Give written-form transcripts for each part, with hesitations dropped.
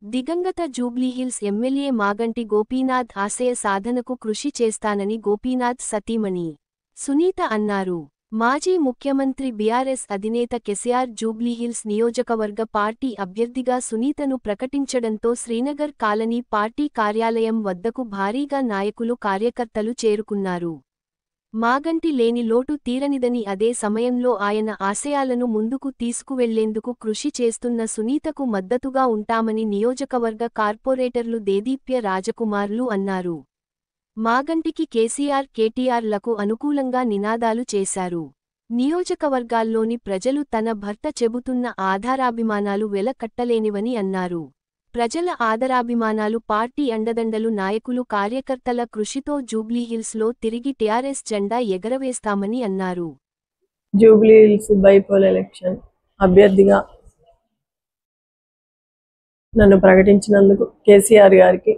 దిగంగత Jubilee Hills MLA Maganti Gopinath ఆశయ సాధనకు కృషి చేస్తానని గోపీనాథ్ సతీమణి సునీత అన్నారు. మాజీ ముఖ్యమంత్రి బీఆర్ఎస్ అధినేత కేసీఆర్ జూబ్లీహిల్స్ నియోజకవర్గ పార్టీ అభ్యర్థిగా సునీతను ప్రకటించడంతో శ్రీనగర్ కాలనీ పార్టీ కార్యాలయం వద్దకు భారీగా నాయకులు కార్యకర్తలు చేరుకున్నారు. మాగంటి లేని లోటు తీరనిదని, అదే సమయంలో ఆయన ఆశయాలను ముందుకు తీసుకువెళ్లేందుకు కృషి చేస్తున్న సునీతకు మద్దతుగా ఉంటామని నియోజకవర్గ కార్పొరేటర్లు దేదీప్య రాజకుమార్లు అన్నారు. మాగంటికి కేసీఆర్, కేటీఆర్లకు అనుకూలంగా నినాదాలు చేశారు. నియోజకవర్గాల్లోని ప్రజలు తన భర్త చెబుతున్న ఆధారాభిమానాలు వెలకట్టలేనివని అన్నారు. ప్రజల ఆదరాభిమానాలు, పార్టీ అండదండలు, నాయకులు, కార్యకర్తల కృషితో జూబ్లీహిల్స్లో తిరిగి టీఆర్ఎస్ జెండా ఎగరవేస్తామని అన్నారు. జూబ్లీహిల్స్ బైపోల్ ఎలక్షన్ అభ్యర్థిగా నన్ను ప్రకటించినందుకు కేసీఆర్ గారికి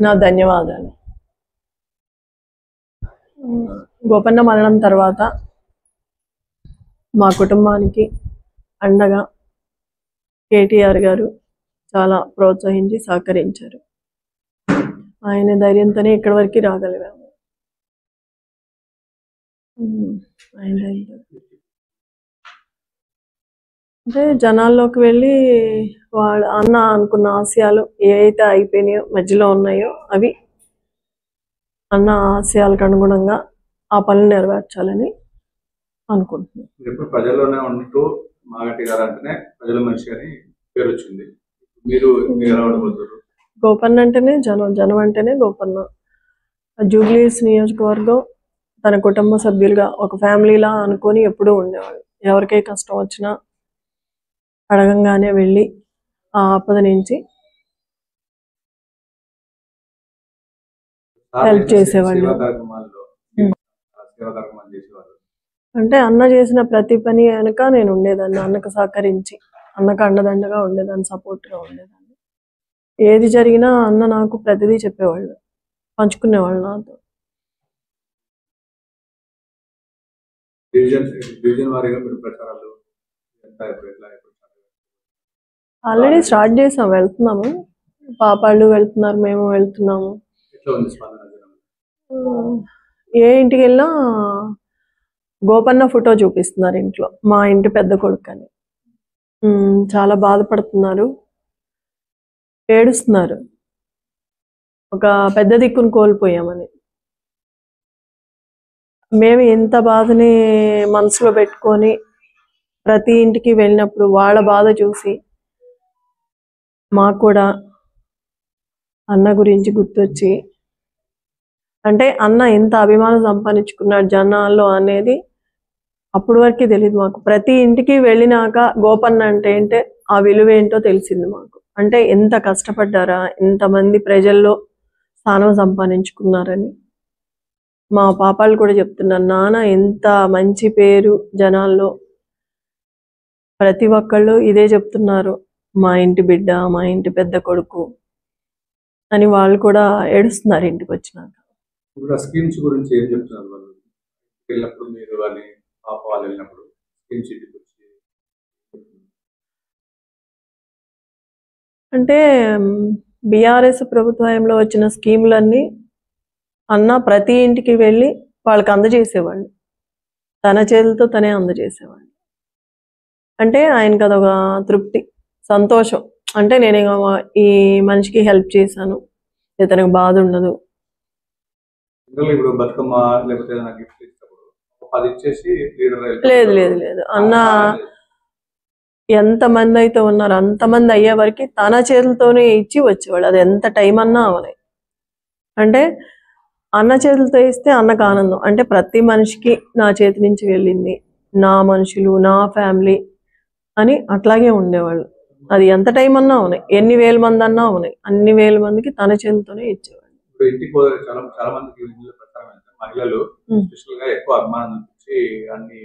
నా ధన్యవాదాలు. గోపన్న మరణం తర్వాత మా కుటుంబానికి అండగా కేటీఆర్ గారు చాలా ప్రోత్సహించి సహకరించారు. ఆయన ధైర్యంతోనే ఇక్కడి వరకు రాగలిగాము. అంటే జనాల్లోకి వెళ్ళి వాళ్ళు అన్న అనుకున్న ఆశయాలు ఏవైతే అయిపోయినాయో, మధ్యలో ఉన్నాయో, అవి అన్న ఆశయాలకు అనుగుణంగా ఆ పనులు నెరవేర్చాలని అనుకుంటున్నాను. ప్రజల్లోనే ఉంటూ మాగంటి గారు అంటేనే ప్రజల మనిషి అని పేరు వచ్చింది. మీరు ఎలా ఉండబోతున్నారు? గోపన్న అంటేనే జనం, జనం అంటేనే గోపన్న. జూబ్లీహిల్స్ నియోజకవర్గం తన కుటుంబ సభ్యులుగా ఒక ఫ్యామిలీలా అనుకొని ఎప్పుడూ ఉండేవాళ్ళు. ఎవరికై కష్టం వచ్చినా అడగంగానే వెళ్ళి ఆ ఆపద నుంచి హెల్ప్ చేసేవాళ్ళు. అంటే అన్న చేసిన ప్రతి పని వెనక నేను ఉండేదాన్ని, అన్నకు సహకరించి, అన్నకు అండదండగా ఉండేదాన్ని, సపోర్ట్గా ఉండేదాన్ని. ఏది జరిగినా అన్న నాకు ప్రతిదీ చెప్పేవాళ్ళు, పంచుకునేవాళ్ళు నాతో. ఆల్రెడీ స్టార్ట్ చేసాం, వెళ్తున్నాము. పాపాళ్ళు వెళ్తున్నారు, మేము వెళ్తున్నాము. ఏ ఇంటికి వెళ్ళినా గోపన్న ఫోటో చూపిస్తున్నారు ఇంట్లో, మా ఇంటి పెద్ద కొడుకు అని. చాలా బాధపడుతున్నారు, ఏడుస్తున్నారు. ఒక పెద్ద దిక్కును కోల్పోయామని. మేము ఎంత బాధని మనసులో పెట్టుకొని ప్రతి ఇంటికి వెళ్ళినప్పుడు వాళ్ళ బాధ చూసి మాకు కూడా అన్న గురించి గుర్తొచ్చి, అంటే అన్న ఎంత అభిమానం సంపాదించుకున్నాడు జనాల్లో అనేది అప్పటి వరకు తెలియదు మాకు. ప్రతి ఇంటికి వెళ్ళినాక గోపన్న అంటే ఏంటో ఆ విలువ ఏంటో తెలిసింది మాకు. అంటే ఎంత కష్టపడ్డారా, ఎంతమంది ప్రజల్లో స్థానం సంపాదించుకున్నారని. మా పాపాలు కూడా చెప్తున్నారు, నాన్న ఎంత మంచి పేరు జనాల్లో, ప్రతి ఒక్కళ్ళు ఇదే చెప్తున్నారు, మా ఇంటి బిడ్డ, మా ఇంటి పెద్ద కొడుకు అని. వాళ్ళు కూడా ఏడుస్తున్నారు ఇంటికి వచ్చినాక. స్కీమ్స్ గురించి ఏం చెప్తున్నారు వాళ్ళు వెళ్ళినప్పుడు? మీరు వాళ్ళని పాప వాళ్ళు వెళ్ళినప్పుడు స్కీమ్స్ అంటే బీఆర్ఎస్ ప్రభుత్వంలో వచ్చిన స్కీములన్నీ అన్న ప్రతి ఇంటికి వెళ్ళి వాళ్ళకి అందజేసేవాళ్ళు, తన చేతులతో తనే అందజేసేవాళ్ళు. అంటే ఆయనకు అదొక తృప్తి, సంతోషం. అంటే నేను ఈ మనిషికి హెల్ప్ చేశాను, ఇతనికి బాధ ఉండదు. లేదు లేదు లేదు, అన్న ఎంతమంది అయితే ఉన్నారో అంతమంది అయ్యే వరకు తన చేతులతోనే ఇచ్చి వచ్చేవాడు. అది ఎంత టైం అన్నా అవని. అంటే అన్న చేతులతో ఇస్తే అన్నకు ఆనందం. అంటే ప్రతి మనిషికి నా చేతి నుంచి వెళ్ళింది, నా మనుషులు, నా ఫ్యామిలీ అని అట్లాగే ఉండేవాళ్ళు. అది ఎంత టైం అన్నా అవునాయి, ఎన్ని వేల మంది అన్నా అవునాయి, అన్ని వేల మందికి తన చేతులతోనే ఇచ్చేవాళ్ళు. చాలా మందికి మహిళలు స్పెషల్ గా ఎక్కువ అభిమానం చూపించి అన్ని